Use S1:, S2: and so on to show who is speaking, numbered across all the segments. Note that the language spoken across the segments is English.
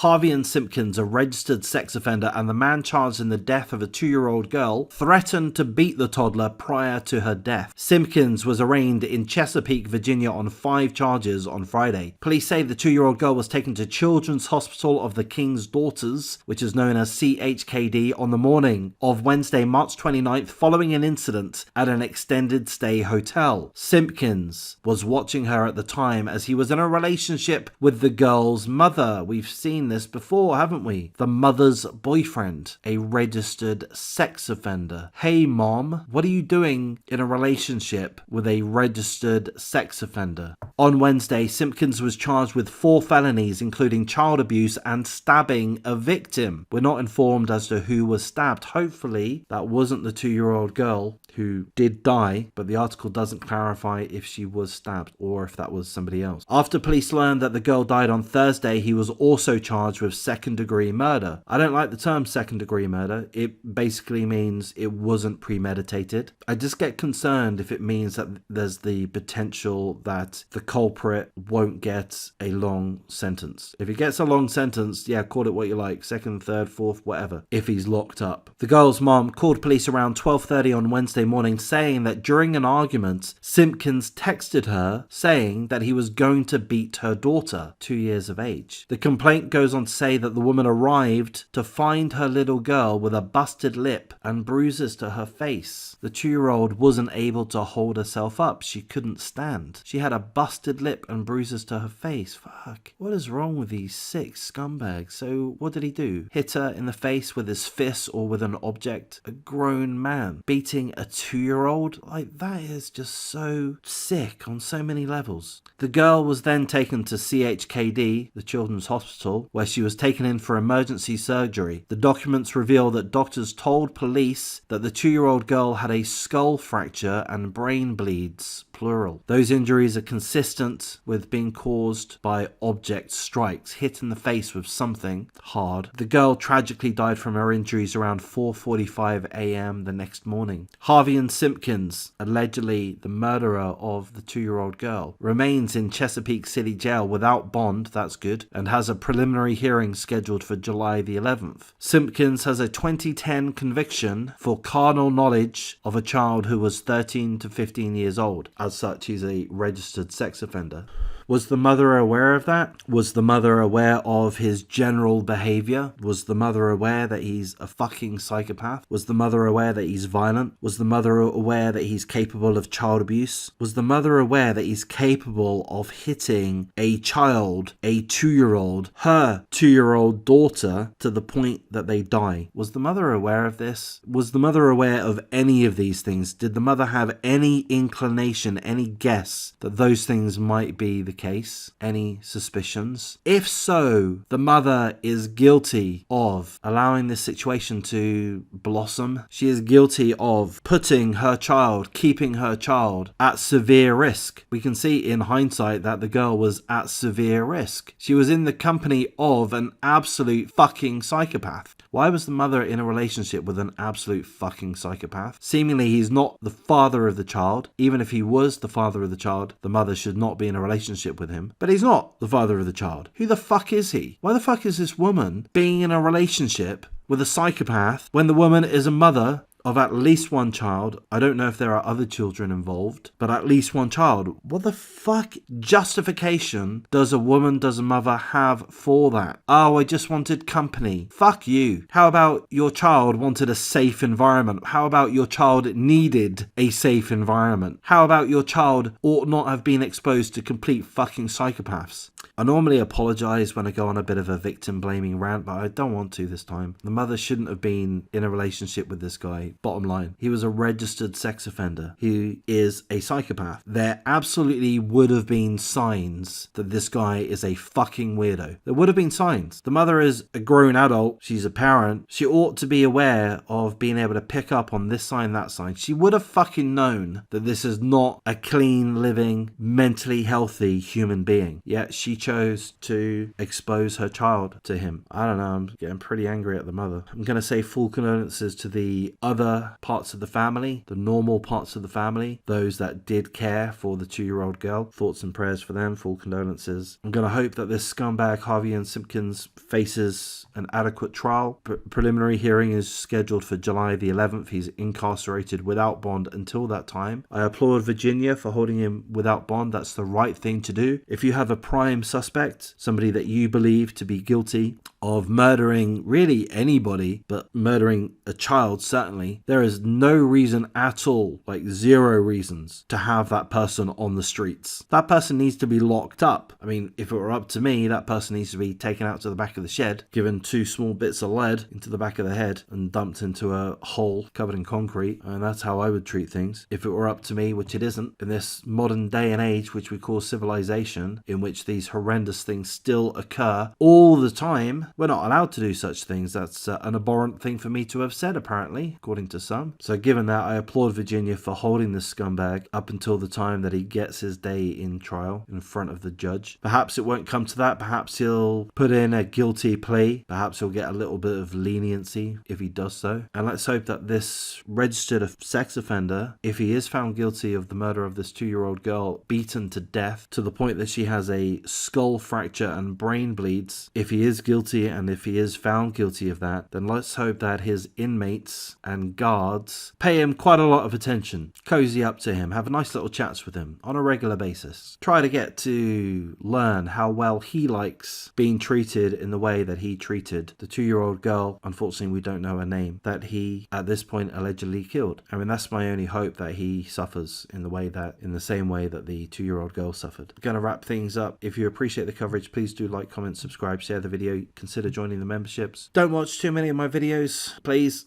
S1: Harvey and Simpkins, a registered sex offender and the man charged in the death of a 2-year-old girl, threatened to beat the toddler prior to her death. Simpkins was arraigned in Chesapeake, Virginia on 5 charges on Friday. Police say the 2-year-old girl was taken to Children's Hospital of the King's Daughters, which is known as CHKD, on the morning of Wednesday, March 29th, following an incident at an extended stay hotel. Simpkins was watching her at the time as he was in a relationship with the girl's mother. We've seen this before, haven't we? The mother's boyfriend, a registered sex offender. Hey mom, what are you doing in a relationship with a registered sex offender? On Wednesday, Simpkins was charged with 4 felonies, including child abuse and stabbing a victim. We're not informed as to who was stabbed. Hopefully that wasn't the 2-year-old girl who did die, but the article doesn't clarify if she was stabbed or if that was somebody else. After police learned that the girl died on Thursday, he was also charged with second-degree murder. I don't like the term second-degree murder. It basically means it wasn't premeditated. I just get concerned if it means that there's the potential that the culprit won't get a long sentence. If he gets a long sentence, yeah, call it what you like, 2nd, 3rd, 4th, whatever, if he's locked up. The girl's mom called police around 12:30 on Wednesday morning saying that during an argument, Simpkins texted her saying that he was going to beat her daughter, 2 years of age. The complaint goes on to say that the woman arrived to find her little girl with a busted lip and bruises to her face. The 2-year-old wasn't able to hold herself up. She couldn't stand. She had a busted lip and bruises to her face. Fuck. What is wrong with these sick scumbags? So what did he do? Hit her in the face with his fist or with an object? A grown man beating a 2-year-old? Like, that is just so sick on so many levels. The girl was then taken to CHKD, the Children's Hospital, where she was taken in for emergency surgery. The documents reveal that doctors told police that the 2-year-old girl had a skull fracture and brain bleeds, plural. Those injuries are consistent with being caused by object strikes, hit in the face with something hard. The girl tragically died from her injuries around 4:45 a.m. the next morning. Harvey and Simpkins, allegedly the murderer of the 2-year-old girl, remains in Chesapeake City Jail without bond, that's good, and has a preliminary hearing scheduled for July the 11th. Simpkins has a 2010 conviction for carnal knowledge of a child who was 13 to 15 years old. As such, he's a registered sex offender. Was the mother aware of that? Was the mother aware of his general behavior? Was the mother aware that he's a fucking psychopath? Was the mother aware that he's violent? Was the mother aware that he's capable of child abuse? Was the mother aware that he's capable of hitting a child, a 2-year-old, her 2-year-old daughter, to the point that they die? Was the mother aware of this? Was the mother aware of any of these things? Did the mother have any inclination, any guess that those things might be the case? Any suspicions? If so, the mother is guilty of allowing this situation to blossom. She is guilty of putting her child, keeping her child at severe risk. We can see in hindsight that the girl was at severe risk. She was in the company of an absolute fucking psychopath. Why was the mother in a relationship with an absolute fucking psychopath? Seemingly he's not the father of the child. Even if he was the father of the child, the mother should not be in a relationship with him. But he's not the father of the child. Who the fuck is he? Why the fuck is this woman being in a relationship with a psychopath when the woman is a mother of at least one child? I don't know if there are other children involved, but at least one child. What the fuck justification does a woman, does a mother have for that? Oh, I just wanted company. Fuck you. How about your child wanted a safe environment? How about your child needed a safe environment? How about your child ought not have been exposed to complete fucking psychopaths? I normally apologise when I go on a bit of a victim blaming rant, but I don't want to this time. The mother shouldn't have been in a relationship with this guy. Bottom line, he was a registered sex offender. He is a psychopath. There absolutely would have been signs that this guy is a fucking weirdo. There would have been signs. The mother is a grown adult. She's a parent. She ought to be aware of being able to pick up on this sign, that sign. She would have fucking known that this is not a clean, living, mentally healthy human being. Yet she chose to expose her child to him. I don't know. I'm getting pretty angry at the mother. I'm going to say full condolences to the other other parts of the family, the normal parts of the family, those that did care for the 2-year-old girl. Thoughts and prayers for them, full condolences. I'm going to hope that this scumbag Harvey and Simpkins faces an adequate trial. Preliminary hearing is scheduled for July the 11th. He's incarcerated without bond until that time. I applaud Virginia for holding him without bond. That's the right thing to do. If you have a prime suspect, somebody that you believe to be guilty of murdering really anybody, but murdering a child certainly, there is no reason at all, like zero reasons, to have that person on the streets. That person needs to be locked up. I mean, if it were up to me, that person needs to be taken out to the back of the shed, given 2 small bits of lead into the back of the head and dumped into a hole covered in concrete. And that's how I would treat things. If it were up to me, which it isn't, in this modern day and age, which we call civilization, in which these horrendous things still occur all the time, we're not allowed to do such things. That's an abhorrent thing for me to have said, apparently, according to some. So given that, I applaud Virginia for holding this scumbag up until the time that he gets his day in trial in front of the judge. Perhaps it won't come to that. Perhaps he'll put in a guilty plea. Perhaps he'll get a little bit of leniency if he does so. And let's hope that this registered sex offender, if he is found guilty of the murder of this 2-year-old girl, beaten to death to the point that she has a skull fracture and brain bleeds, if he is guilty and if he is found guilty of that, then let's hope that his inmates and guards pay him quite a lot of attention, cozy up to him, have nice little chats with him on a regular basis, try to get to learn how well he likes being treated in the way that he treated the 2-year-old girl, unfortunately we don't know her name, that he at this point allegedly killed. I mean, that's my only hope, that he suffers in the same way that the 2-year-old girl suffered. I'm going to wrap things up. If you appreciate the coverage, please do like, comment, subscribe, share the video, consider joining the memberships. Don't watch too many of my videos, please.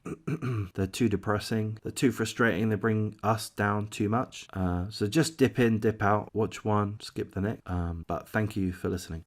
S1: They're too depressing, they're too frustrating, they bring us down too much. So just dip in, dip out, watch one, skip the next. But thank you for listening.